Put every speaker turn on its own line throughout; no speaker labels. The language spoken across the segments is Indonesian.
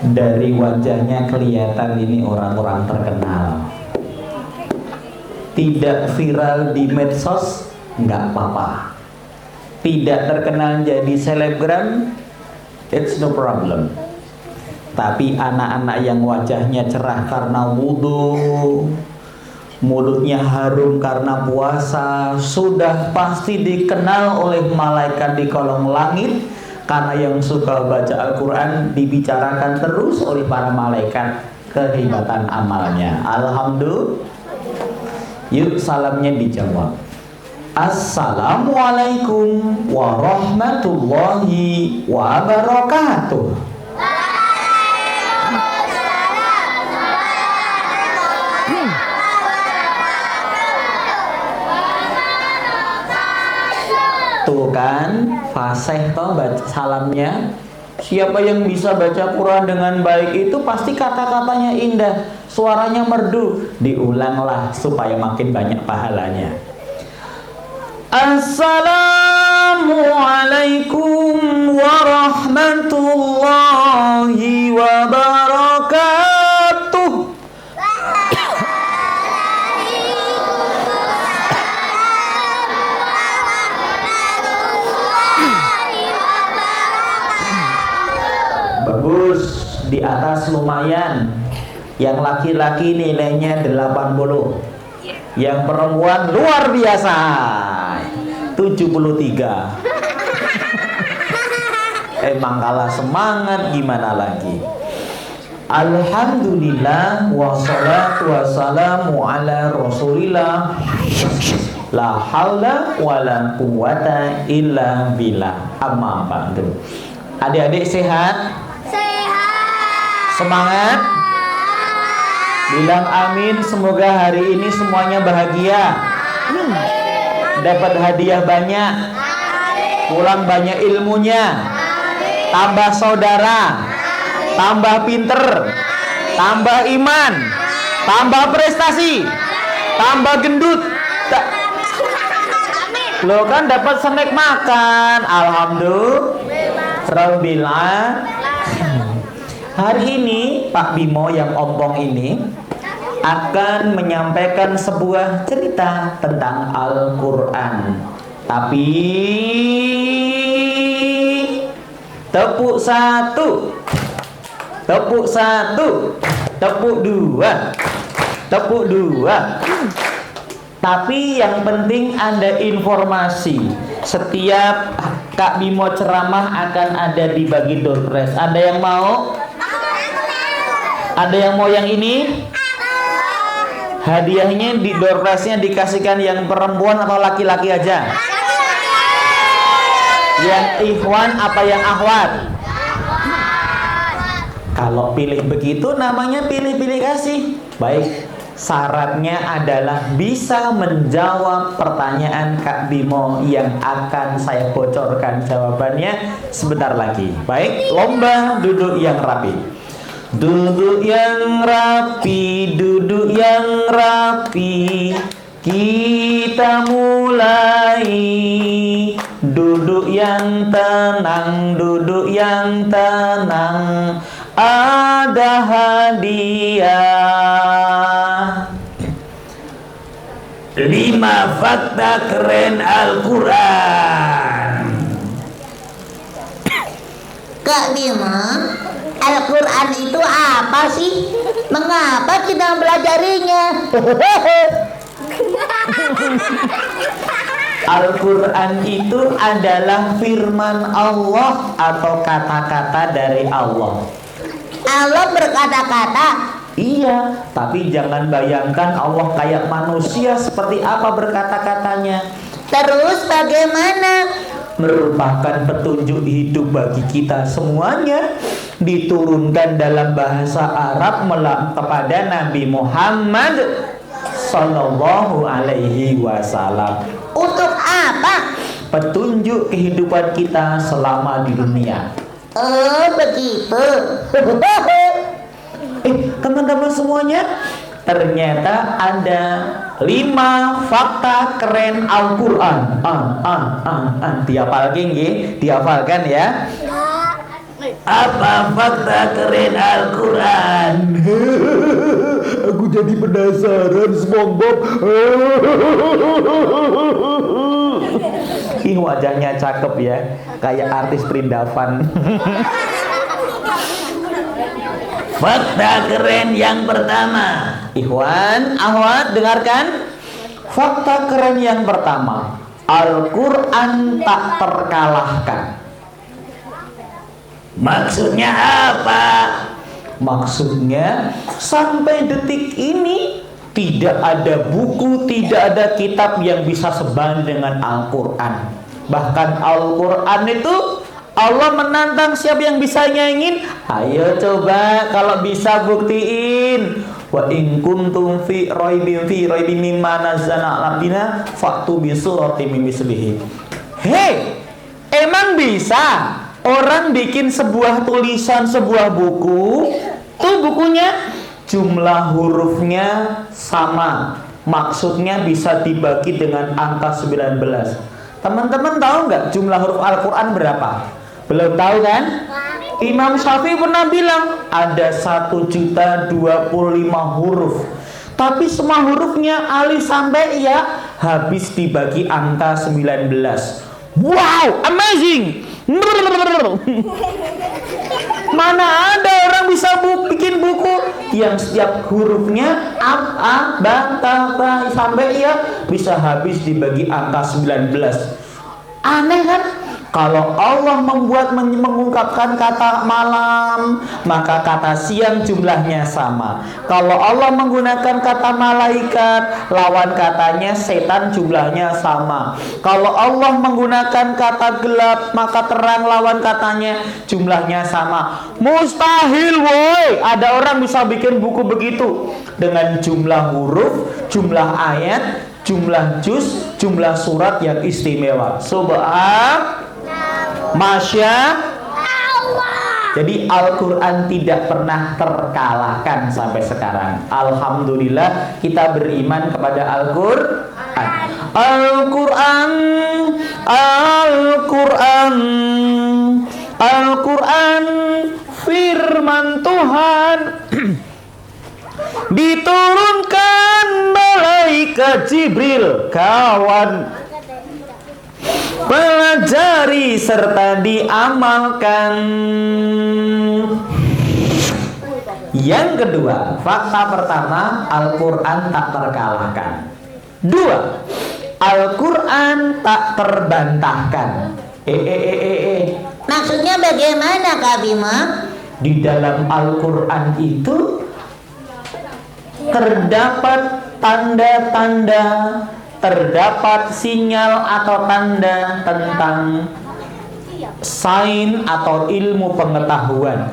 Dari wajahnya kelihatan ini orang-orang terkenal. Tidak viral di medsos, nggak apa-apa. Tidak terkenal jadi selebgram, it's no problem. Tapi anak-anak yang wajahnya cerah karena wudhu, mulutnya harum karena puasa, sudah pasti dikenal oleh malaikat di kolong langit. Karena yang suka baca Al-Quran dibicarakan terus oleh para malaikat kehebatan amalnya. Alhamdulillah. Yuk salamnya dijawab. Assalamualaikum warahmatullahi wabarakatuh. Tuh kan, fasih toh baca salamnya. Siapa yang bisa baca Quran dengan baik itu pasti kata-katanya indah, suaranya merdu. Diulanglah supaya makin banyak pahalanya. Assalamualaikum warahmatullahi wabarakatuh. Bagus, di atas lumayan. Yang laki-laki nilainya 80. Yang perempuan luar biasa 73. Emang kalah semangat, gimana lagi. Alhamdulillah wassalatu wassalamu ala rasulillah. La haula wala quwata illa billah. Amma ba'du. Adik-adik sehat? Semangat. Bilang amin. Semoga hari ini semuanya bahagia. Dapat hadiah banyak. Pulang banyak ilmunya. Tambah saudara. Tambah pinter. Tambah iman. Tambah prestasi. Tambah gendut. Lo kan dapat snack makan. Alhamdulillah. Hari ini Pak Bimo yang ompong ini akan menyampaikan sebuah cerita tentang Al-Quran. Tapi tepuk satu, tepuk satu, tepuk dua, tepuk dua. Tapi yang penting ada informasi. Setiap Kak Bimo ceramah akan ada dibagi door prize. Ada yang mau? Ada yang mau yang ini? Hadiahnya di door prize-nya dikasihkan yang perempuan atau laki-laki aja? Yang ikhwan apa yang akhwat? Kalau pilih begitu namanya pilih-pilih kasih. Baik, syaratnya adalah bisa menjawab pertanyaan Kak Bimo yang akan saya bocorkan jawabannya sebentar lagi. Baik, lomba duduk yang rapi. Duduk yang rapi, duduk yang rapi. Kita mulai. Duduk yang tenang, duduk yang tenang. Ada hadiah. 5 fakta keren Al-Quran.
Kak Bima, Al-Quran itu apa sih? Mengapa kita mempelajarinya?
Al-Quran itu adalah firman Allah atau kata-kata dari Allah.
Allah berkata-kata.
Iya, tapi jangan bayangkan Allah kayak manusia seperti apa berkata-katanya.
Terus bagaimana?
Merupakan petunjuk hidup bagi kita semuanya. Diturunkan dalam bahasa Arab kepada Nabi Muhammad Sallallahu Alaihi Wasallam.
Untuk apa?
Petunjuk kehidupan kita selama di dunia.
Oh begitu.
Teman-teman semuanya, Ternyata ada 5 fakta keren Al-Quran. Dihafalkan nggih? Dihafalkan ya. Apa fakta keren Al-Quran? Aku jadi penasaran, SpongeBob. Ih, wajahnya cakep ya, kayak artis Prindavan. Fakta keren yang pertama, ikhwan, akhwat, dengarkan. Fakta keren yang pertama, Al-Quran tak terkalahkan. Maksudnya apa? Maksudnya sampai detik ini tidak ada buku, tidak ada kitab yang bisa sebanding dengan Al-Quran. Bahkan Al-Quran itu Allah menantang siapa yang bisa nyanyiin. Ayo coba kalau bisa buktiin. Wa in kuntum fi raibin mimma nazzalna 'alaina fa'tu bi suratin min mislihi. Hei, emang bisa orang bikin sebuah tulisan, sebuah buku, tuh bukunya jumlah hurufnya sama, maksudnya bisa dibagi dengan angka 19. Teman-teman tahu nggak jumlah huruf Al-Quran berapa? Belum tahu kan? Imam Syafi'i pernah bilang ada 1.025.000 huruf, tapi semua hurufnya alif sampai ya habis dibagi angka 19. Wow, amazing. Mana ada orang bisa bikin buku yang setiap hurufnya a, ba, ta, ba sampai ya bisa habis dibagi angka 19. Aneh kan? Kalau Allah mengungkapkan kata malam, maka kata siang jumlahnya sama. Kalau Allah menggunakan kata malaikat, lawan katanya setan jumlahnya sama. Kalau Allah menggunakan kata gelap, maka terang lawan katanya jumlahnya sama. Mustahil woi, ada orang bisa bikin buku begitu dengan jumlah huruf, jumlah ayat, jumlah juz, jumlah surat yang istimewa. Masya Allah. Jadi Al-Quran tidak pernah terkalahkan sampai sekarang. Alhamdulillah kita beriman kepada Al-Quran. Al-Quran, Al-Quran, Al-Quran, firman Tuhan. Diturunkan malaikat Jibril, kawan, pelajari serta diamalkan. Yang kedua, fakta pertama, Al-Quran tak terkalahkan. 2, Al-Quran tak terbantahkan.
Maksudnya bagaimana, Kak Bima?
Di dalam Al-Quran itu terdapat tanda-tanda, terdapat sinyal atau tanda tentang sains atau ilmu pengetahuan.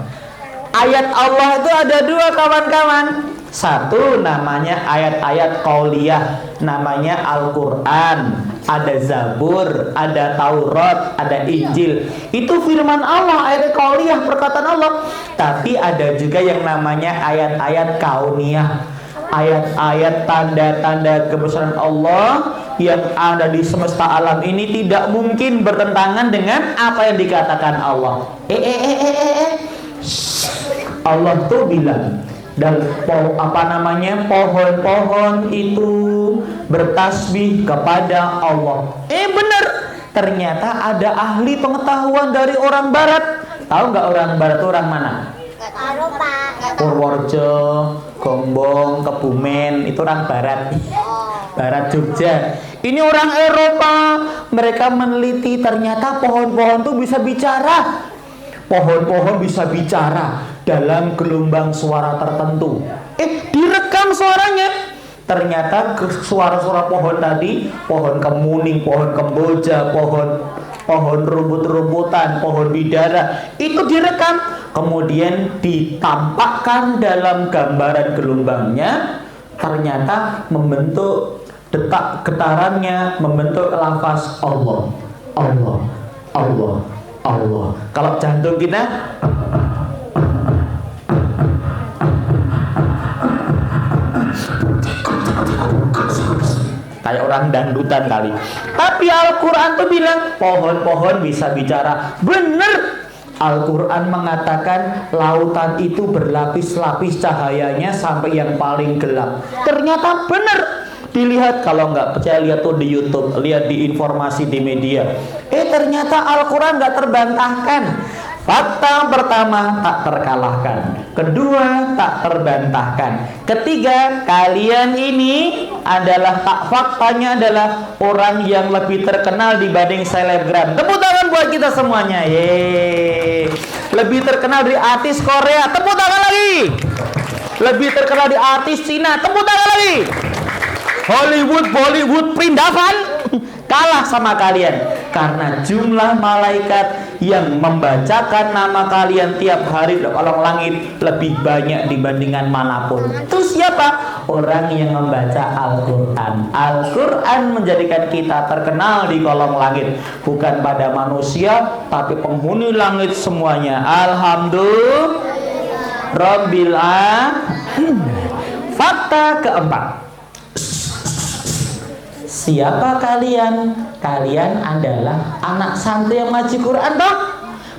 Ayat Allah itu ada 2, kawan-kawan. Satu namanya ayat-ayat qauliyah, namanya Al-Quran. Ada Zabur, ada Taurat, ada Injil. Itu firman Allah, ayat qauliyah, perkataan Allah. Tapi ada juga yang namanya ayat-ayat kauniyah, ayat-ayat tanda-tanda kebesaran Allah yang ada di semesta alam ini tidak mungkin bertentangan dengan apa yang dikatakan Allah. Allah tuh bilang, dan pohon-pohon itu bertasbih kepada Allah. Benar. Ternyata ada ahli pengetahuan dari orang barat. Tahu nggak orang barat itu orang mana? Purworejo, Gombong, Kebumen, itu orang barat. Barat Jogja. Ini orang Eropa. Mereka meneliti ternyata pohon-pohon itu bisa bicara. Pohon-pohon bisa bicara dalam gelombang suara tertentu. Direkam suaranya. Ternyata suara-suara pohon tadi, pohon kemuning, pohon kemboja, pohon rumput-rumputan, pohon bidara, itu direkam, kemudian ditampakkan dalam gambaran gelombangnya. Ternyata membentuk detak getarannya, membentuk lafaz Allah, Allah, Allah, Allah. Kalau jantung kita kayak orang dangdutan kali. Tapi Al-Quran tuh bilang pohon-pohon bisa bicara. Bener, Al-Quran mengatakan lautan itu berlapis-lapis cahayanya sampai yang paling gelap. Ternyata bener. Dilihat, kalau nggak percaya lihat tuh di YouTube, lihat di informasi di media. Ternyata Al-Quran nggak terbantahkan. Fakta pertama, tak terkalahkan. Kedua, tak terbantahkan. Ketiga, kalian ini adalah faktanya adalah orang yang lebih terkenal dibanding selebgram. Tepuk tangan buat kita semuanya. Yeay. Lebih terkenal di artis Korea. Tepuk tangan lagi. Lebih terkenal di artis Cina. Tepuk tangan lagi. Bollywood Prindavan kalah sama kalian karena jumlah malaikat yang membacakan nama kalian tiap hari di kolong langit lebih banyak dibandingkan manapun. Itu siapa? Orang yang membaca Al-Quran. Al-Quran menjadikan kita terkenal di kolong langit, bukan pada manusia tapi penghuni langit semuanya. Alhamdulillah Rabbil alamin. Fakta keempat, siapa kalian? Kalian adalah anak santri yang ngaji Quran toh?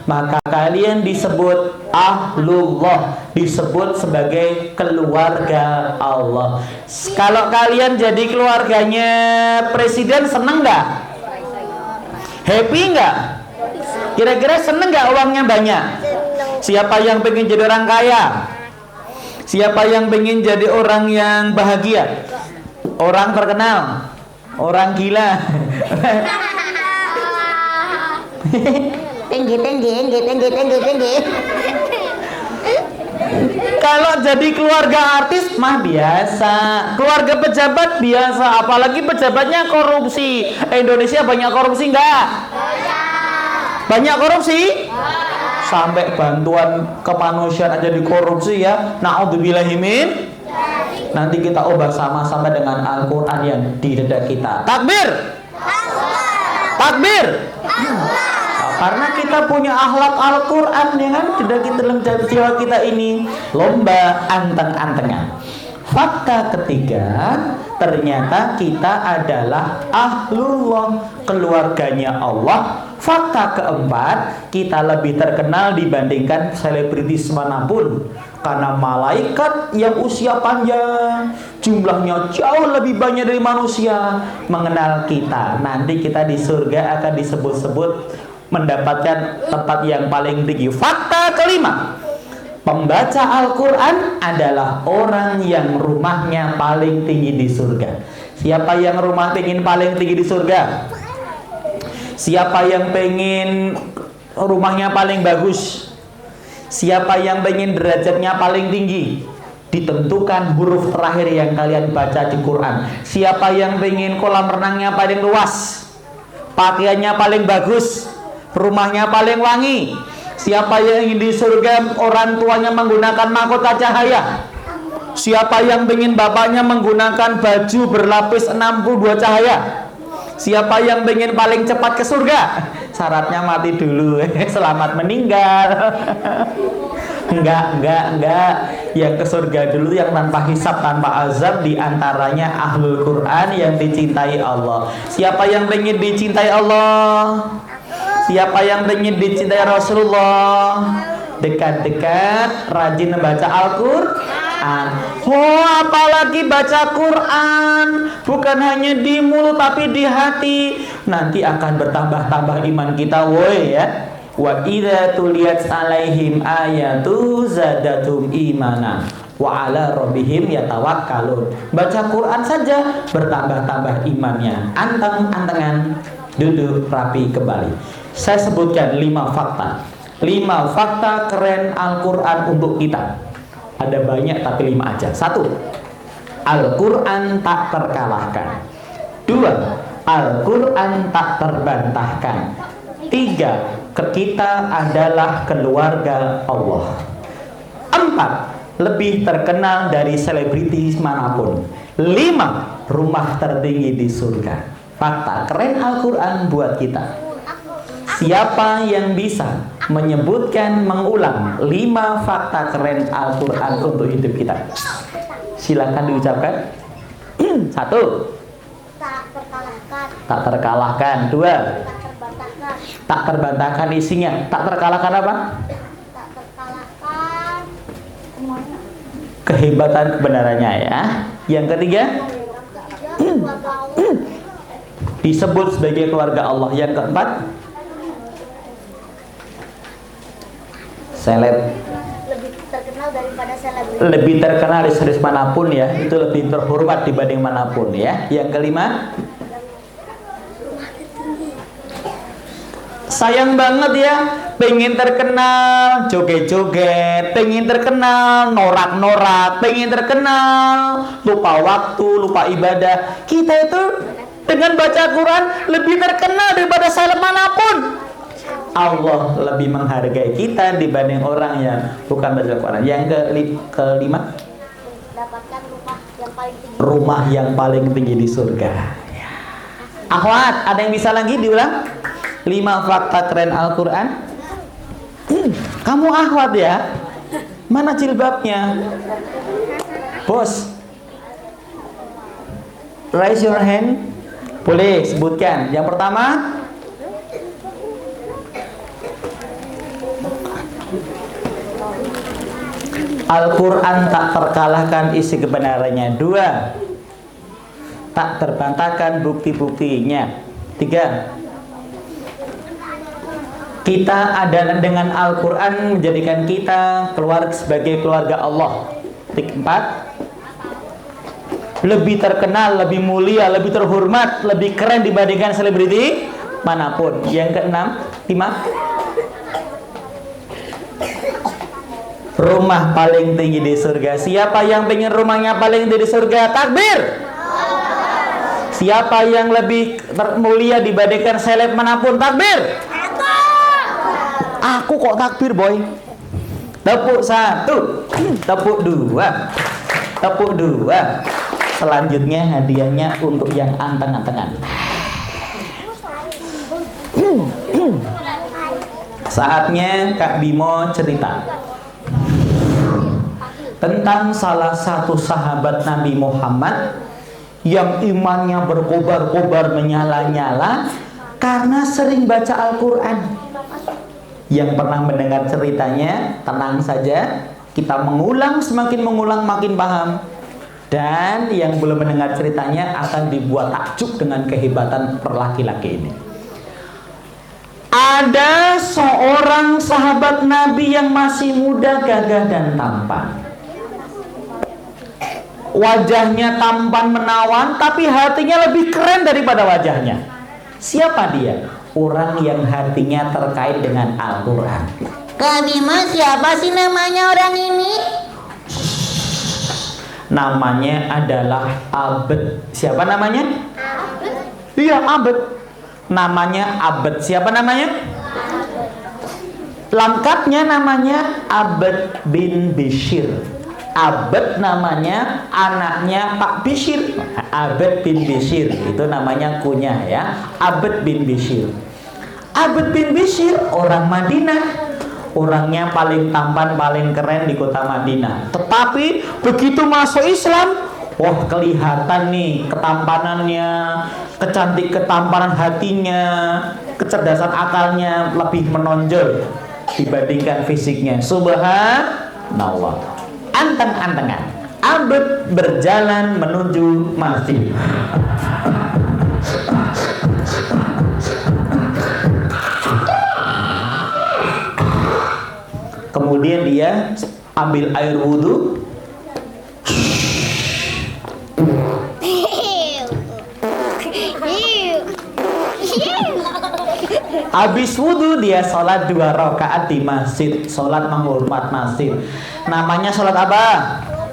Maka kalian disebut ahlullah, disebut sebagai keluarga Allah. Kalau kalian jadi keluarganya presiden, seneng nggak? Happy nggak? Kira-kira seneng nggak uangnya banyak? Siapa yang pengen jadi orang kaya? Siapa yang pengen jadi orang yang bahagia? Orang terkenal? Orang gila?
Tinggi.
Kalau jadi keluarga artis mah biasa, keluarga pejabat biasa, apalagi pejabatnya korupsi. Indonesia banyak korupsi nggak? Banyak korupsi? Sampai bantuan kemanusiaan aja dikorupsi ya. Na'udzubillahimin. Nanti kita ubah sama-sama dengan Al-Quran yang di dada kita. Takbir! Takbir! Karena kita punya akhlak Al-Quran, ya kan? Tidak kita dalam jiwa kita ini lomba anteng-antengan. Fakta ketiga, ternyata kita adalah ahlullah, keluarganya Allah. Fakta keempat, kita lebih terkenal dibandingkan selebritis manapun. Karena malaikat yang usia panjang, jumlahnya jauh lebih banyak dari manusia, mengenal kita. Nanti kita di surga akan disebut-sebut mendapatkan tempat yang paling tinggi. Fakta kelima, pembaca Al-Quran adalah orang yang rumahnya paling tinggi di surga. Siapa yang rumah pengen paling tinggi di surga? Siapa yang pengen rumahnya paling bagus? Siapa yang pengen derajatnya paling tinggi? Ditentukan huruf terakhir yang kalian baca di Quran. Siapa yang pengen kolam renangnya paling luas? Pakaiannya paling bagus? Rumahnya paling wangi? Siapa yang ingin di surga orang tuanya menggunakan mahkota cahaya? Siapa yang ingin bapaknya menggunakan baju berlapis 62 cahaya? Siapa yang ingin paling cepat ke surga? Syaratnya mati dulu. Selamat meninggal. Enggak. Yang ke surga dulu yang tanpa hisab, tanpa azab, diantaranya ahlul Quran yang dicintai Allah. Siapa yang ingin dicintai Allah? Siapa yang ingin dicintai Rasulullah? Dekat-dekat rajin membaca Al-Quran. Oh, apalagi baca Quran, bukan hanya di mulut tapi di hati. Nanti akan bertambah-tambah iman kita, woi ya. Wa idza tuliyat alaihim ayatu zadatum imana wa ala rabbihim yatawakkalun. Baca Quran saja bertambah-tambah imannya. Anteng-antengan, duduk rapi kembali. Saya sebutkan 5 fakta. 5 fakta keren Al-Quran untuk kita. Ada banyak tapi 5 aja. 1. Al-Quran tak terkalahkan. 2. Al-Quran tak terbantahkan. 3. Kita adalah keluarga Allah. 4. Lebih terkenal dari selebritis manapun. 5. Rumah tertinggi di surga. Fakta keren Al-Quran buat kita. Siapa yang bisa menyebutkan, mengulang 5 fakta keren Al-Quran untuk hidup kita? Silakan diucapkan. 1. Tak terkalahkan. Dua, tak terbantahkan isinya. Tak terkalahkan apa? Kehebatan kebenarannya ya. Yang ketiga, disebut sebagai keluarga Allah. Yang keempat, seleb. Lebih terkenal di series manapun ya. Itu lebih terhormat dibanding manapun ya. Yang kelima, sayang banget ya, pengen terkenal joget-joget, pengen terkenal norak-norak, pengen terkenal lupa waktu, lupa ibadah. Kita itu dengan baca Quran lebih terkenal daripada seleb manapun. Allah lebih menghargai kita dibanding orang yang bukan baca Quran. Yang kelima, rumah yang paling tinggi di surga. Akhwat, ada yang bisa lagi diulang? 5 fakta keren Al-Quran. Kamu akhwat ya? Mana jilbabnya? Bos, raise your hand. Boleh sebutkan. Yang pertama, Al-Quran tak terkalahkan isi kebenarannya. 2, tak terbantahkan bukti-buktinya. 3, kita adalah dengan Al-Quran menjadikan kita keluar sebagai keluarga Allah. 4, lebih terkenal, lebih mulia, lebih terhormat, lebih keren dibandingkan selebriti manapun. Yang ke-6, 5, rumah paling tinggi di surga. Siapa yang pengen rumahnya paling tinggi di surga? Takbir. Siapa yang lebih mulia dibandingkan seleb manapun? Takbir. Aku kok takbir, boy. Tepuk 1, tepuk 2, tepuk 2. Selanjutnya hadiahnya untuk yang anteng-antengan. Saatnya Kak Bimo cerita tentang salah satu sahabat Nabi Muhammad yang imannya berkobar-kobar, menyala-nyala karena sering baca Al-Quran. Yang pernah mendengar ceritanya, tenang saja, kita mengulang, semakin mengulang makin paham. Dan yang belum mendengar ceritanya akan dibuat takjub dengan kehebatan laki-laki ini. Ada seorang sahabat Nabi yang masih muda, gagah dan tampan. Wajahnya tampan menawan, tapi hatinya lebih keren daripada wajahnya. Siapa dia? Orang yang hatinya terkait dengan Al-Quran.
Kak Bima, siapa sih namanya orang ini?
Namanya adalah Abed. Siapa namanya? Abed. Iya, Abed. Namanya Abed. Siapa namanya? Lengkapnya namanya Abed bin Bishir. Abed namanya anaknya Pak Bishir. Abed bin Bishir itu namanya kunyah ya. Abed bin Bishir. Abed bin Bishir orang Madinah. Orangnya paling tampan, paling keren di kota Madinah. Tetapi begitu masuk Islam, wah kelihatan nih ketampanannya, ketampanan hatinya, kecerdasan akalnya lebih menonjol dibandingkan fisiknya. Subhanallah. Anteng-antengan Abed berjalan menuju masjid. Kemudian dia ambil air wudhu. Habis wudhu dia sholat 2 rakaat di masjid. Sholat menghormat masjid. Namanya sholat apa?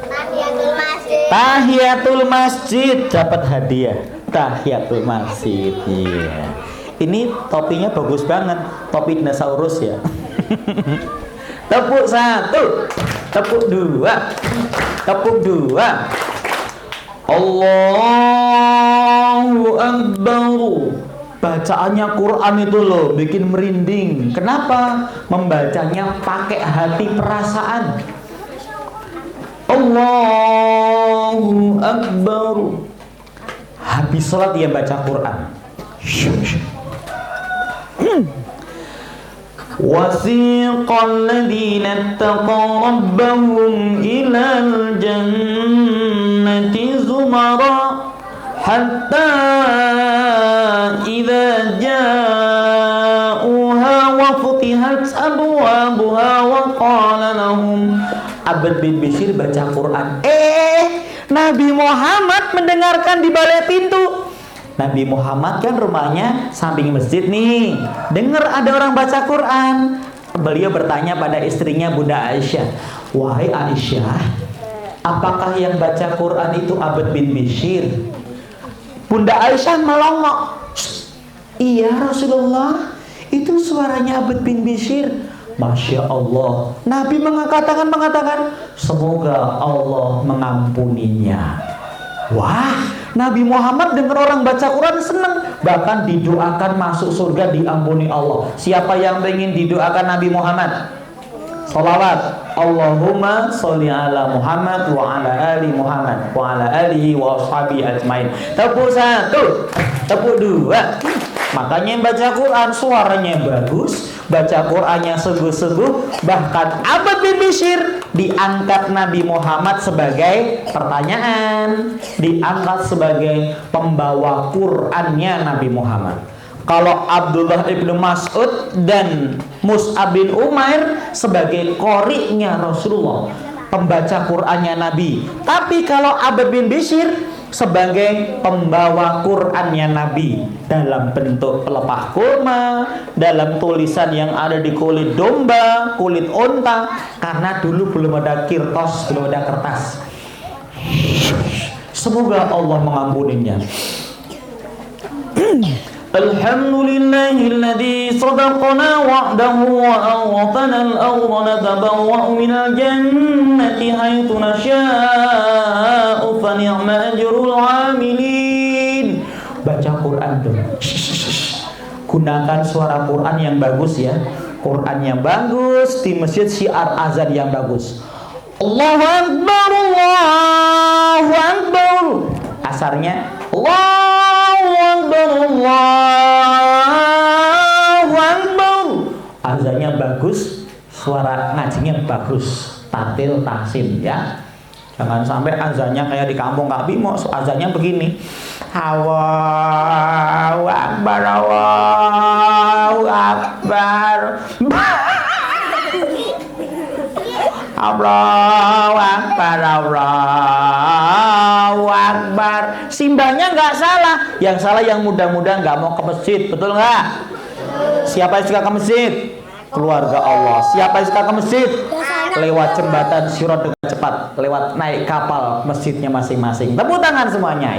Tahiyatul masjid.
Tahiyatul masjid. Dapat hadiah Tahiyatul masjid. Iya. Ini topinya bagus banget. Topi dinosaurus ya. Tepuk 1, tepuk 2, tepuk 2. Allahu Akbar. Bacaannya Quran itu loh bikin merinding. Kenapa? Membacanya pakai hati perasaan. Allahu Akbar. Habis sholat dia baca Quran. Wasiqal ladzina taqaw rabbahum ilal jannati zumara hatta idza ja'uha wa futihat abwabuha wa qala lahum. Abad bin Bishr baca Quran. Nabi Muhammad mendengarkan di balik pintu. Nabi Muhammad kan rumahnya samping masjid nih. Dengar ada orang baca Quran. Beliau bertanya pada istrinya Bunda Aisyah, "Wahai Aisyah, apakah yang baca Quran itu Abad bin Bishr?" Bunda Aisyah melongok. "Iya Rasulullah, itu suaranya Abad bin Bishr." Masya Allah. Nabi mengatakan, semoga Allah mengampuninya. Wah, Nabi Muhammad dengar orang baca Quran senang. Bahkan didoakan masuk surga, diampuni Allah. Siapa yang ingin didoakan Nabi Muhammad? Salawat. Allahumma sholli ala Muhammad wa ala ali Muhammad wa ala alihi wa ashabihi ajmain. Tepuk satu, tepuk dua. Makanya yang baca Quran suaranya bagus, baca Qurannya sungguh-sungguh. Bahkan Abad bin Bishr diangkat Nabi Muhammad sebagai pertanyaan, diangkat sebagai pembawa Qurannya Nabi Muhammad. Kalau Abdullah ibnu Mas'ud dan Mus'ab bin Umair sebagai qori'nya Rasulullah, pembaca Qurannya Nabi. Tapi kalau Abad bin Bishr sebagai pembawa Qurannya Nabi dalam bentuk pelepah kurma, dalam tulisan yang ada di kulit domba, kulit onta, karena dulu belum ada kirtos, belum ada kertas. Semoga Allah mengampuninya. Alhamdulillahilladzi sadaqana wa'dahu wa awratana al-ardha natabawwa'u minal jannati haitsu nasya'u fa ni'ma ajrul 'amilin. Baca Quran dong. Gunakan suara Quran yang bagus ya. Quran yang bagus di masjid, syiar azan yang bagus. Allahu Akbar, Allahu Akbar. Asarnya Allahu Akbar, Allahu Akbar. Azannya bagus, suara ngajinya bagus, tatil tahsin ya. Jangan sampai azannya kayak di kampung Kak Bimo, azannya begini. Allahu Akbar, Allahu Akbar. Allahu Akbar, Allahu Akbar. Simbahnya nggak salah, yang salah yang muda-muda nggak mau ke masjid, betul nggak? Siapa yang suka ke masjid? Keluarga Allah. Siapa yang suka ke masjid? Lewat jembatan Sirat dengan cepat, lewat naik kapal masjidnya masing-masing. Tepuk tangan semuanya.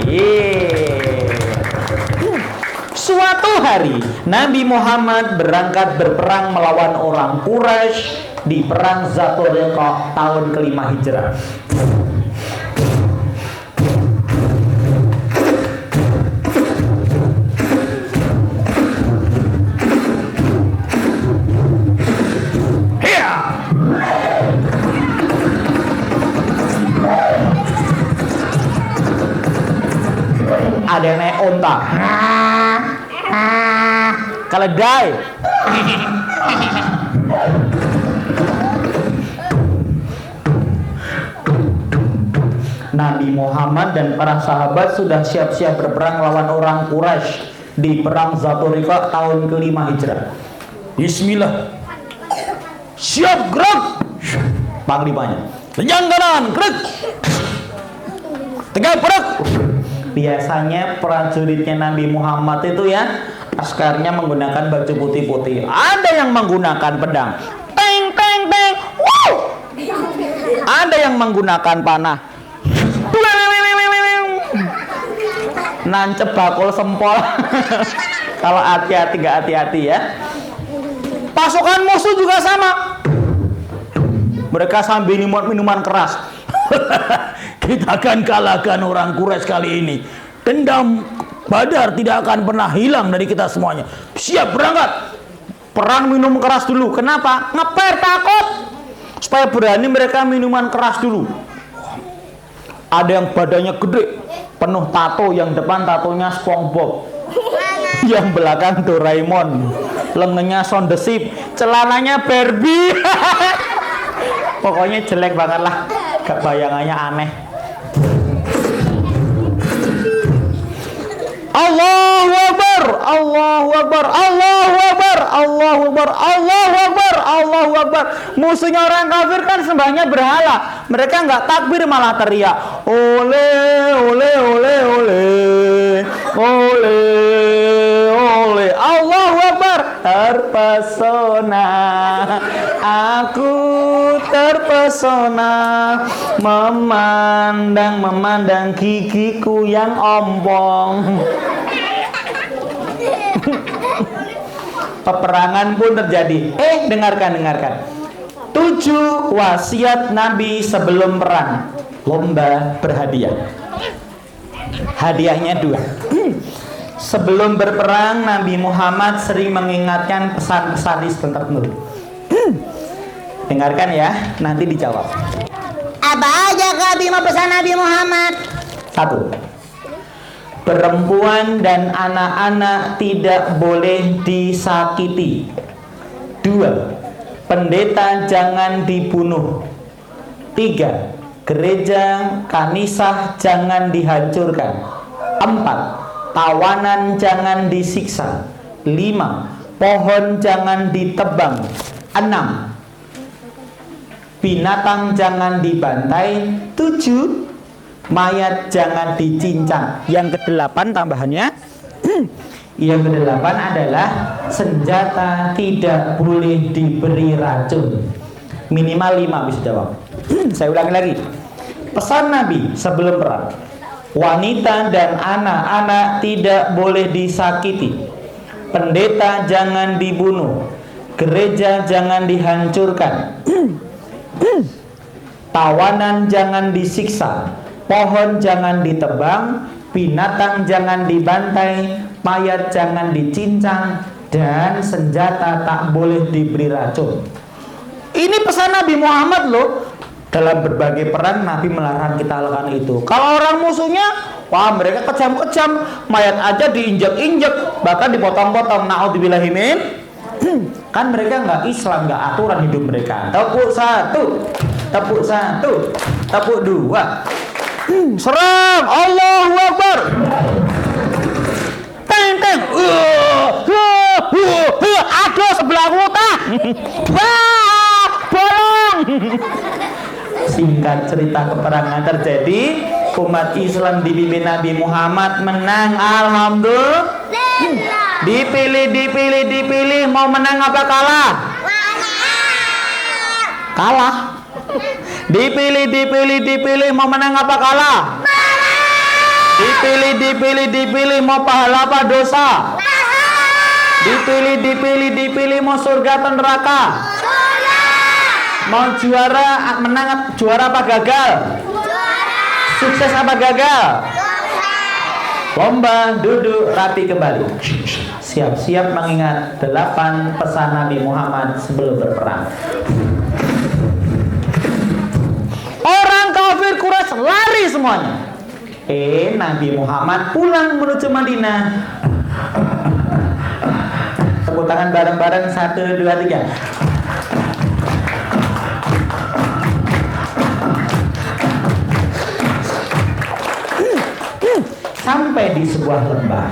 Suatu hari Nabi Muhammad berangkat berperang melawan orang Quraisy di perang Zatul Riqah tahun ke-5 Hijrah. Ada yang naik onta, keledai, Nabi Muhammad dan para sahabat sudah siap-siap berperang lawan orang Quraisy di perang Zatul Riqah tahun ke-5 Hijrah. Bismillah. Siap gerak. Panglimanya. Lenjang kanan, gerak. Tegak gerak. Biasanya prajuritnya Nabi Muhammad itu ya, askarnya menggunakan baju putih-putih. Ada yang menggunakan pedang. Teng teng teng. Wow. Ada yang menggunakan panah. Nancep bakul sempol. Kalau hati-hati gak hati-hati ya. Pasukan musuh juga sama. Mereka sambil minuman keras. Kita akan kalahkan orang Quraisy kali ini. Dendam Badar tidak akan pernah hilang dari kita semuanya. Siap berangkat. Perang minum keras dulu. Kenapa? Ngeper takut. Supaya berani mereka minuman keras dulu. Ada yang badannya gede, penuh tato, yang depan tatonya SpongeBob, yang belakang Doraemon, lengannya Sondesip, celananya Barbie. Pokoknya jelek banget lah, gak bayangannya aneh. Allahu Akbar, Allahu Akbar, Allahu Akbar, Allahu Akbar, Allahu Akbar, Allahu Akbar. Musuhnya orang kafir kan sembahnya berhala. Mereka nggak takbir malah teriak, ole, ole, ole, ole, ole, ole. Allahu Akbar. Terpesona, aku terpesona memandang gigiku yang ompong. Peperangan pun terjadi. Dengarkan. 7 wasiat Nabi sebelum perang. Lomba berhadiah. Hadiahnya 2. Sebelum berperang, Nabi Muhammad sering mengingatkan pesan-pesan tertentu. Dengarkan ya, nanti dijawab.
Apa aja Nabi mau pesan Nabi Muhammad?
1. Perempuan dan anak-anak tidak boleh disakiti. 2. Pendeta jangan dibunuh. 3. Gereja kanisah jangan dihancurkan. 4. Tawanan jangan disiksa. 5. Pohon jangan ditebang. 6. Binatang jangan dibantai. 7. Mayat jangan dicincang. Yang ke-8 tambahannya. Yang ke-8 adalah senjata tidak boleh diberi racun. Minimal 5 bisa jawab. Saya ulangi lagi. Pesan Nabi sebelum perang. Wanita dan anak-anak tidak boleh disakiti. Pendeta jangan dibunuh. Gereja jangan dihancurkan. Tawanan jangan disiksa. Pohon jangan ditebang. Binatang jangan dibantai. Mayat jangan dicincang. Dan senjata tak boleh diberi racun. Ini pesan Nabi Muhammad loh. Dalam berbagai perang Nabi melarang kita lakukan itu. Kalau orang musuhnya, wah mereka kejam-kejam, mayat aja diinjek-injek, bahkan dipotong-potong. Naudzubillahi min. Kan mereka nggak Islam, nggak aturan hidup mereka. Tepuk 1, tepuk 1, tepuk 2. Serang, Allahu Akbar. Teng. Aduh sebelah muta. Wah, bolong. Singkat cerita, peperangan terjadi. Umat Islam dipimpin Nabi Muhammad menang. Alhamdulillah. Dipilih. Mau menang apa kalah? Kalah. Dipilih. Mau menang apa kalah? Dipilih. Mau pahala apa dosa? Dipilih. Mau surga atau neraka? Mau juara, menang juara apa gagal? Sukses apa gagal? Lomba, duduk, rapi kembali. Siap-siap mengingat 8 pesan Nabi Muhammad sebelum berperang. Orang kafir Quraisy lari semuanya. Nabi Muhammad pulang menuju Madinah. Tepuk tangan bareng-bareng, 1, 2, 3. Sampai di sebuah lembah,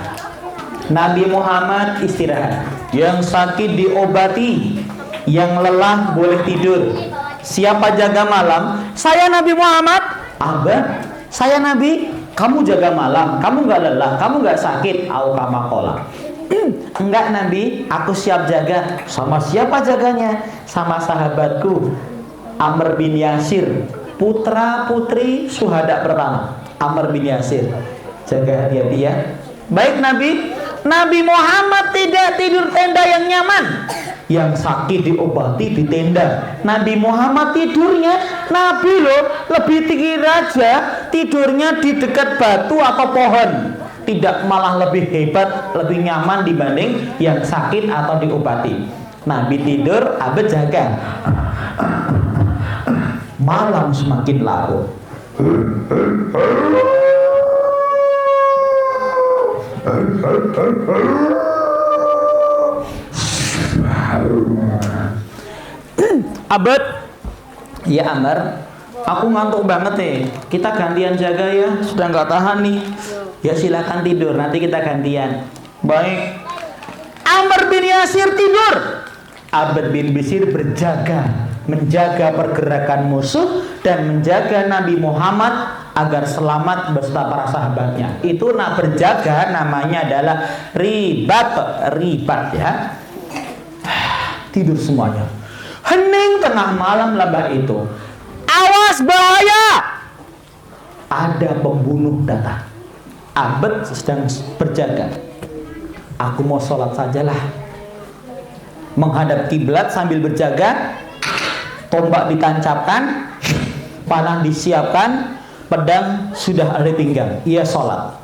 Nabi Muhammad istirahat. Yang sakit diobati, yang lelah boleh tidur. Siapa jaga malam? Saya Nabi Muhammad. Abah, saya Nabi. Kamu jaga malam, kamu gak lelah, kamu gak sakit. Al-Kamakola. Enggak Nabi, aku siap jaga. Sama siapa jaganya? Sama sahabatku Amr bin Yasir, putra putri syuhada pertama. Amr bin Yasir. Jaga hati-hati ya. Baik Nabi Muhammad tidak tidur tenda yang nyaman. Yang sakit diobati di tenda. Nabi Muhammad tidurnya, Nabi loh, lebih tinggi raja, tidurnya di dekat batu atau pohon. Tidak, malah lebih hebat, lebih nyaman dibanding yang sakit atau diobati. Nabi tidur, Abed jaga. Malam semakin larut. Abad, ya Amr, aku ngantuk banget nih. Kita gantian jaga ya, sudah nggak tahan nih. Ya silakan tidur, nanti kita gantian. Baik. Amr bin Yasir tidur. Abad bin Bisir berjaga, menjaga pergerakan musuh dan menjaga Nabi Muhammad agar selamat beserta para sahabatnya. Itu nak berjaga namanya adalah ribat ya. Tidur semuanya. Hening tengah malam labah itu. Awas bahaya! Ada pembunuh datang. Abad sedang berjaga. Aku mau sholat sajalah. Menghadap kiblat sambil berjaga. Tombak ditancapkan, panah disiapkan, pedang sudah ada di pinggang. Ia sholat.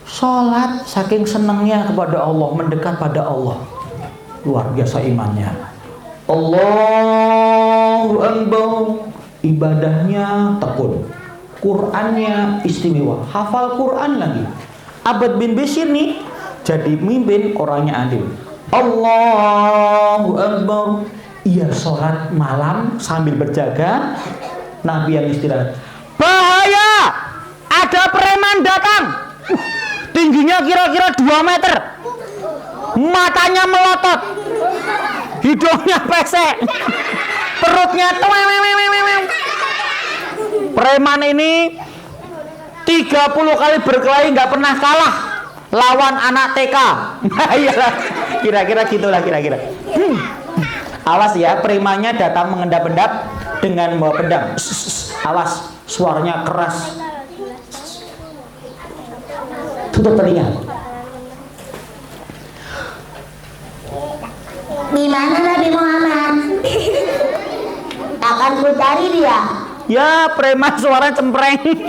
Sholat saking senangnya kepada Allah, mendekat pada Allah. Luar biasa imannya. Allahu Akbar. Ibadahnya tekun, Qurannya istimewa, hafal Quran lagi. Abad bin Bisir nih jadi mimpin, orangnya adil. Allahu Akbar. Ia sholat malam sambil berjaga. Nabi yang istirahat. Bahaya! Ada preman datang. Tingginya kira-kira 2 meter. Matanya melotot. Hidungnya pesek. Perutnya preman ini 30 kali berkelahi nggak pernah kalah lawan anak TK. Iyalah, kira-kira gitulah kira-kira. Awas ya, premannya datang mengendap-endap dengan membawa pedang. Awas, suaranya keras. Tutup telinga.
Di mana Nabi Muhammad? Akan ku cari dia.
Ya, preman suara cempreng.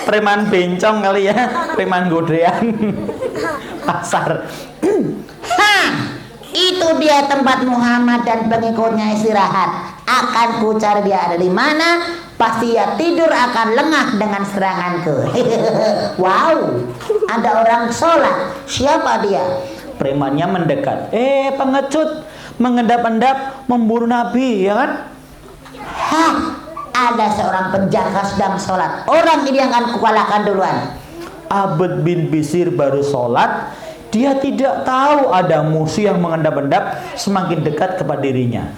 Preman bencong kali ya, preman godean. Pasar.
Itu dia tempat Muhammad dan pengikutnya istirahat. Akan ku cari dia ada di mana. Pasti ia tidur akan lengah dengan seranganku. Wow, ada orang sholat. Siapa dia?
Premannya mendekat. Pengecut, mengendap-endap, memburu Nabi, ya kan?
Hah, ada seorang penjaga sedang sholat. Orang ini yang akan kukalahkan duluan.
Abad bin Bisir baru sholat. Dia tidak tahu ada musuh yang mengendap-endap semakin dekat kepada dirinya.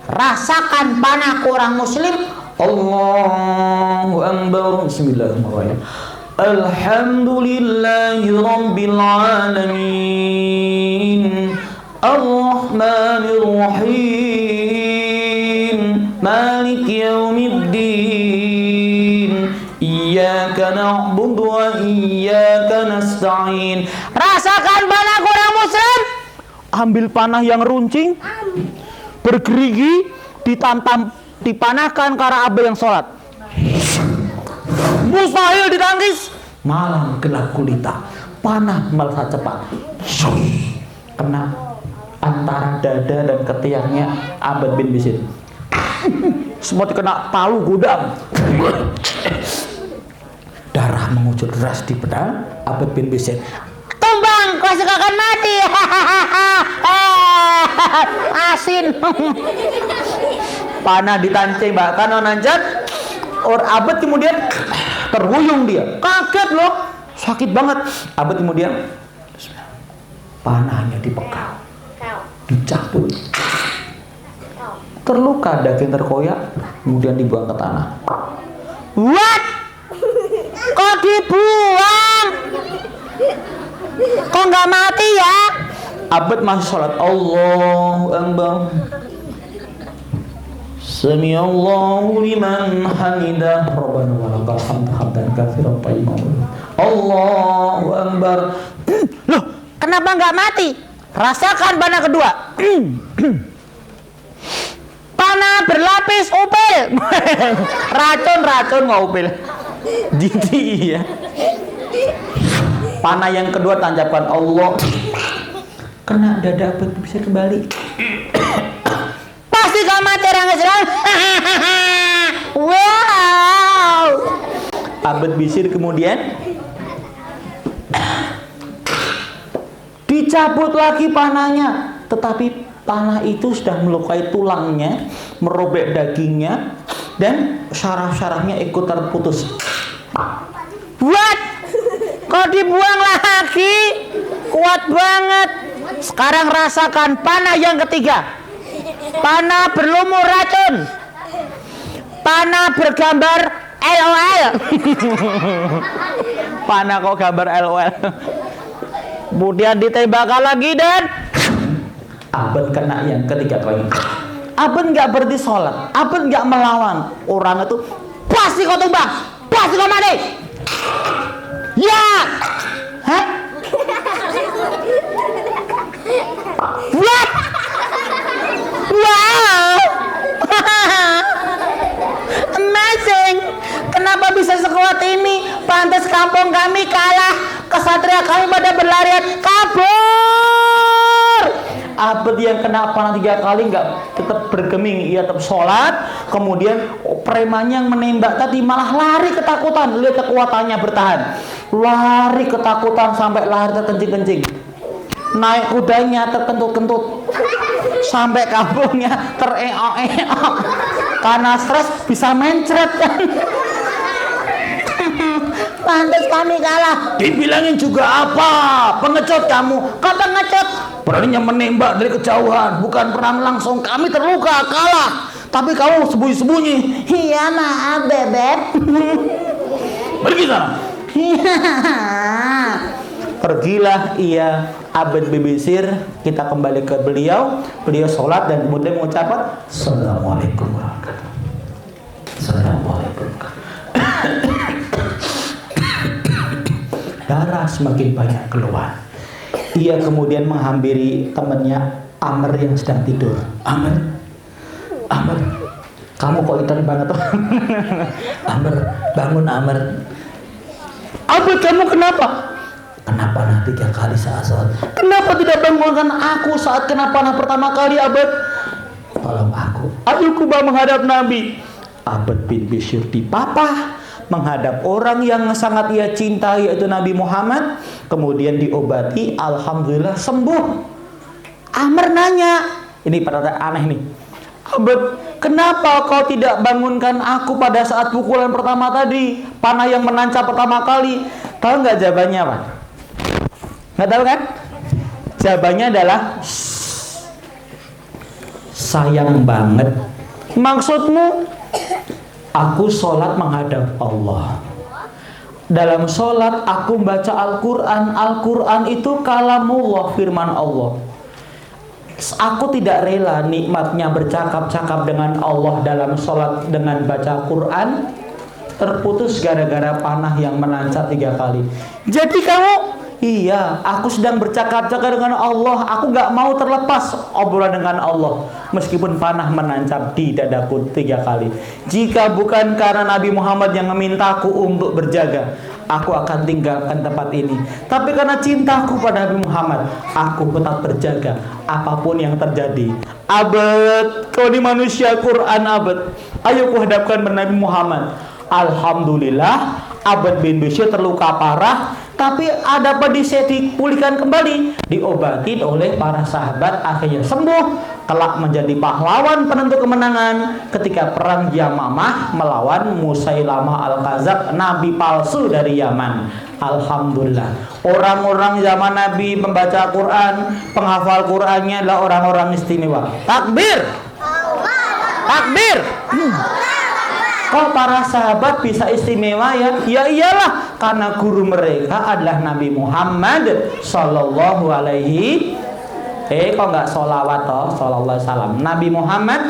Rasakan panahku orang muslim.
Allahu Akbar. Bismillahirrahmanirrahim. Alhamdulillahi Rabbil Alamin. Ar-Rahmanir Rahim. Malik Yaumiddin. Iyyaka na'budu wa iyyaka nasta'in. Rasakan panah orang muslim. Ambil panah yang runcing, bergerigi, dipanahkan ke arah Abad yang sholat. Mustahil ditangkis. Malam gelap gulita, panah melesat cepat, kena antara dada dan ketiaknya Abad bin Bisir. Semua kena palu gudang. Darah mengucur deras di pedang Abad bin Bisir. Tumbang, kau akan mati. Asin. Panah ditancing bahkan nanjat. Abad kemudian terhuyung dia. Kaget loh. Sakit banget. Abad kemudian panahnya dipegang, dicabut. Terluka, daging terkoyak, kemudian dibuang ke tanah. What? Kok dibuang? Kok nggak mati ya? Abad masih sholat. Allahu Akbar. Sami Allahu liman hamidah. Rabbana walakal hamdu hamdan katsiran thayyiban. Allahu Akbar. Loh, kenapa nggak mati? Rasakan panah kedua. Panah berlapis upil. Racun nggak upil. Jadi ya. Panah yang kedua tancapkan Allah. Kena dada Abad bisa kembali. Pasti gak mati orang Islam. Wow. Abad Bisir kemudian Dicabut lagi panahnya, tetapi panah itu sudah melukai tulangnya, merobek dagingnya, dan syaraf-syarafnya ikut terputus.
Buat, kok dibuang lagi? Kuat banget. Sekarang rasakan panah yang ketiga. Panah berlumur racun. Panah bergambar LOL.
Panah kok gambar LOL.
Kemudian ditembakkan lagi dan
Abed kena yang ketiga lagi. Abed nggak berhenti sholat, Abed nggak melawan. Orang itu
pasti kau tumbang, pasti kau mati. Ya, hah? What? Wow, amazing. Kenapa bisa sekuat ini? Pantas kampung kami kalah, kesatria kami pada berlarian kabur.
Abed yang kena panah 3 kali nggak tetap bergeming, ia tetap sholat. Kemudian premannya yang menembak tadi malah lari ketakutan. Lihat kekuatannya bertahan, lari ketakutan sampai lari terkencing-kencing. Naik kudanya terkentut-kentut sampai kampungnya tereok-eok karena stres bisa mencret kan.
Pantas kami kalah.
Dibilangin juga apa? Pengecut kamu.
Kau pengecut.
Beraninya menembak dari kejauhan, bukan perang langsung. Kami terluka, kalah. Tapi kamu sembunyi-sembunyi.
Iya maaf bebek.
Pergi sana. Pergilah ia, Abed Bibisir. Kita kembali ke beliau. Beliau sholat dan kemudian mengucapkan Assalamualaikum warahmatullahi wabarakatuh. Assalamualaikum. Darah semakin banyak keluar. Ia kemudian menghampiri temannya Amr yang sedang tidur. Amr, kamu kok hitam banget? Amr, bangun Amr. Abed, kamu kenapa? Kena panah 3 kali saat sholat. Kenapa tidak bangunkan aku saat kena panah pertama kali, Abed? Tolong aku. Ayo kubah menghadap Nabi. Abed bin Bishr dipapah menghadap orang yang sangat ia cintai, yaitu Nabi Muhammad. Kemudian diobati, alhamdulillah sembuh. Amr nanya, ini pada aneh nih, Abed, kenapa kau tidak bangunkan aku pada saat pukulan pertama tadi, panah yang menancap pertama kali? Tahu nggak jawabannya apa? Nggak tahu kan? Jawabannya adalah sayang banget. Maksudmu? Aku sholat menghadap Allah. Dalam sholat aku baca Al-Quran. Al-Quran itu kalamullah, firman Allah. Aku tidak rela nikmatnya bercakap-cakap dengan Allah dalam sholat dengan baca Quran terputus gara-gara panah yang menancap 3 kali. Jadi kamu, iya, aku sedang bercakap-cakap dengan Allah. Aku gak mau terlepas obrolan dengan Allah meskipun panah menancap di dadaku 3 kali. Jika bukan karena Nabi Muhammad yang memintaku untuk berjaga, aku akan tinggalkan tempat ini. Tapi karena cintaku pada Nabi Muhammad, aku tetap berjaga apapun yang terjadi. Abed, kau di manusia Quran, Abed. Ayo kuhadapkan Nabi Muhammad. Alhamdulillah, Abed bin Bishr terluka parah, tapi ada pedisnya dipulihkan kembali, diobatin oleh para sahabat, akhirnya sembuh, kelak menjadi pahlawan penentu kemenangan ketika perang Yamamah melawan Musailamah Al-Kadzab, nabi palsu dari Yaman. Alhamdulillah, orang-orang zaman Nabi membaca Quran, penghafal Qurannya adalah orang-orang istimewa. Takbir, takbir. Kok para sahabat bisa istimewa ya? Ya iyalah, karena guru mereka adalah Nabi Muhammad Sallallahu Alaihi kok nggak sholawat toh? Sallallahu Alaihi Wasallam. Nabi Muhammad,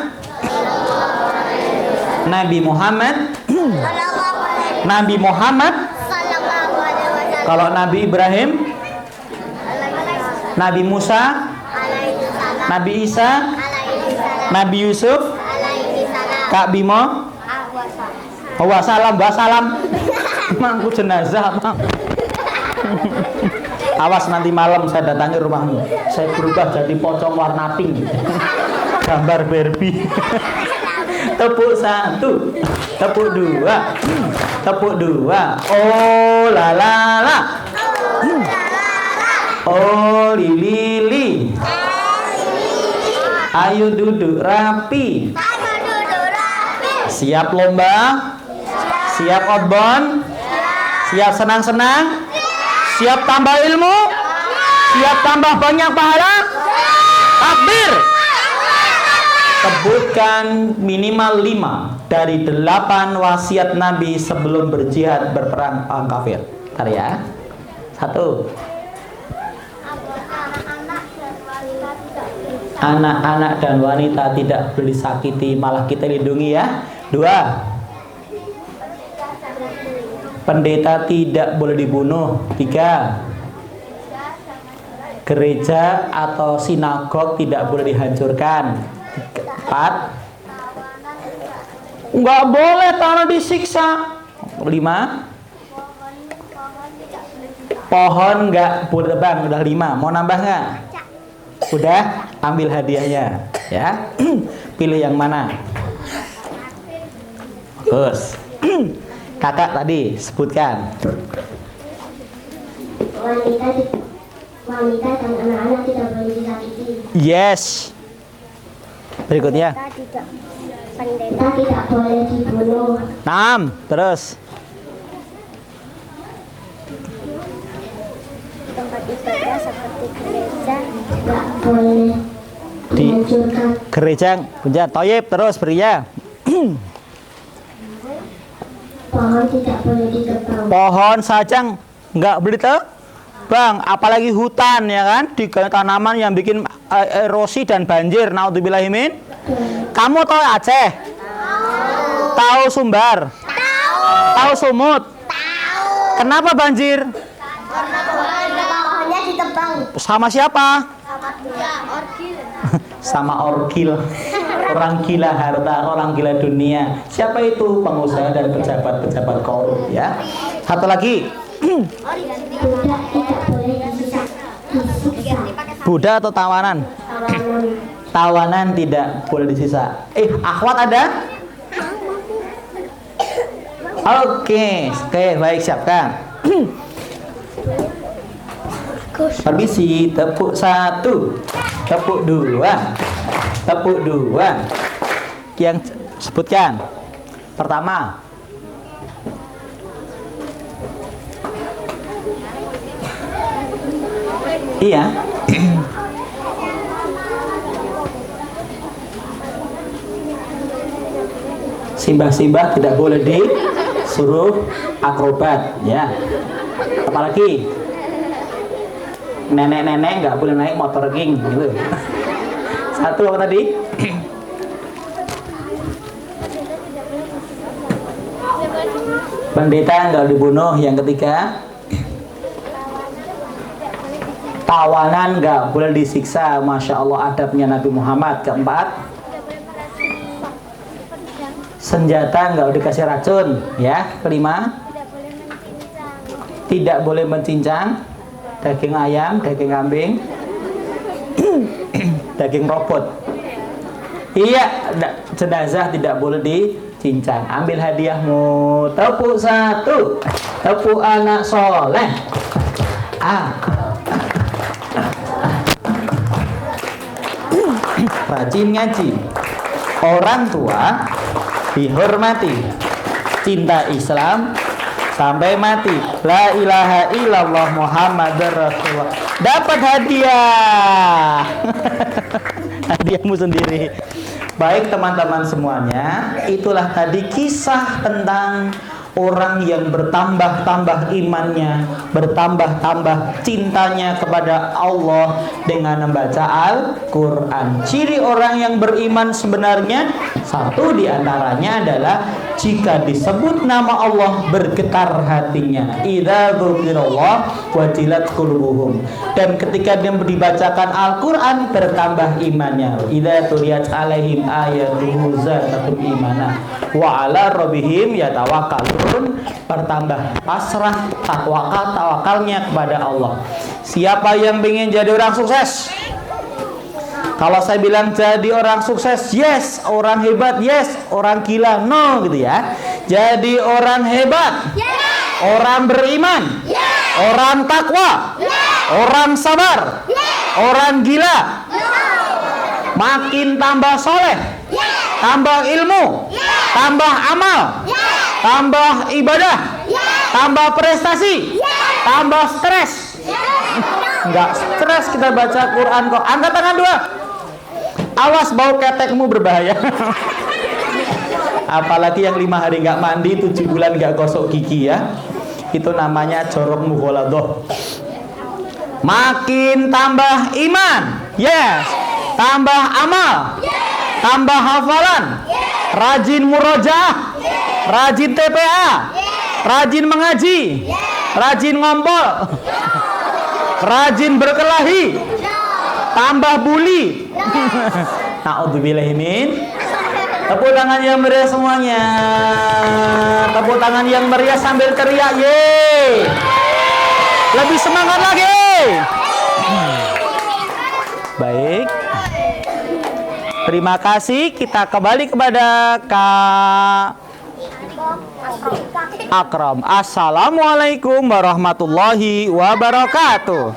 Nabi Muhammad, Nabi Muhammad. Kalau Nabi Ibrahim, Nabi Musa, Nabi Isa, Nabi Yusuf, Kak Bimo, wassalam, wassalam. Mangku jenazah, Bang. Awas nanti malam saya datangi rumahmu. Saya berubah jadi pocong warna pink. Gambar Barbie. Tepuk 1, tepuk 2, tepuk 2. Oh la la la. Oh Lili. Ayo duduk rapi. Siap lomba? Siap obon? Siap senang-senang? Siap tambah ilmu? Siap tambah banyak pahala? Takbir! Sebutkan minimal 5 dari 8 wasiat Nabi sebelum berjihad berperang orang kafir. Ntar ya. 1. Anak-anak dan wanita tidak boleh disakiti, malah kita lindungi ya. 2. Pendeta tidak boleh dibunuh. 3. Gereja atau sinagog tidak boleh dihancurkan. 4. Nggak boleh tanah disiksa. 5. Pohon nggak boleh tebang. Udah 5. Mau nambah nggak? Udah, ambil hadiahnya ya. Pilih yang mana? Bagus. Kakak tadi sebutkan.
Wanita dan anak-anak tidak boleh disakiti.
Yes. Berikutnya.
Pendeta tidak boleh dibunuh.
6. Terus.
Tempat ibadah seperti gereja tidak boleh dihancurkan.
Gereja punya toyib. Terus berinya.
Pohon tidak boleh ditebang.
Pohon saja nggak boleh tebang, apalagi hutan ya kan, di tanaman yang bikin erosi dan banjir. Naudzubillahimin. Kamu tahu Aceh? Tahu Sumbar? Tahu Sumut? Kenapa banjir?
Karena pohonnya ditebang.
Sama siapa?
Orkil.
Sama orkil. Orang gila harta, orang gila dunia. Siapa itu? Pengusaha dan pejabat-pejabat korup ya. Satu lagi.
Budak tidak boleh disiksa.
Budak atau tawanan? Tawanan tidak boleh disisa. Akhwat ada? Oke, baik, siapkan. Permisi, tepuk 1, tepuk 2, tepuk 2. Yang sebutkan. Pertama. Iya. Simbah-simbah tidak boleh disuruh akrobat ya. Apalagi nenek-nenek nggak boleh naik motor king gitu. 1 apa tadi? Pendeta nggak dibunuh. Yang ketiga, tawanan nggak boleh disiksa. Masya Allah adabnya Nabi Muhammad. Keempat, senjata nggak dikasih racun ya. Kelima, tidak boleh mencincang daging ayam, daging kambing, daging robot. Iya, jenazah tidak boleh dicincang. Ambil hadiahmu. Tepuk 1, tepuk anak soleh. Rajin ngaji. Orang tua dihormati. Cinta Islam sampai mati. La ilaha illallah Muhammadur Rasulullah. Dapat hadiah. Hadiahmu sendiri. Baik teman-teman semuanya, itulah tadi kisah tentang orang yang bertambah-tambah imannya, bertambah-tambah cintanya kepada Allah dengan membaca Al-Quran. Ciri orang yang beriman sebenarnya, satu diantaranya adalah jika disebut nama Allah bergetar hatinya. Idza dzukirallah wajilat qulubuhum. Dan ketika dia dibacakan Al-Quran bertambah imannya. Idza tuliyat alaihim ayatuhu zadatum imana wa ala rabbihim yatawakkalun. Bertambah pasrah, tawakalnya kepada Allah. Siapa yang ingin jadi orang sukses? Kalau saya bilang jadi orang sukses, yes. Orang hebat, yes. Orang gila, no, gitu ya. Jadi orang hebat, yes. Orang beriman, yes. Orang takwa, yes. Orang sabar, yes. Orang gila? Makin tambah soleh? Tambah ilmu? Tambah amal? Tambah ibadah? Tambah prestasi? Tambah stres? Enggak stres kita baca Quran kok. Angkat tangan 2. Awas, bau ketekmu berbahaya. Apalagi yang 5 hari nggak mandi, 7 bulan nggak gosok gigi ya. Itu namanya jorok mughaladoh. Makin tambah iman, yes. Tambah amal, tambah hafalan, rajin murojaah, rajin TPA, rajin mengaji, rajin ngompol, rajin berkelahi, tambah bully. Na'udzubillahimin. Tepuk tangan yang meriah semuanya. Tepuk tangan yang meriah sambil teriak, yeay. Lebih semangat lagi. Baik. Terima kasih. Kita kembali kepada Kak Akram. Assalamualaikum warahmatullahi wabarakatuh.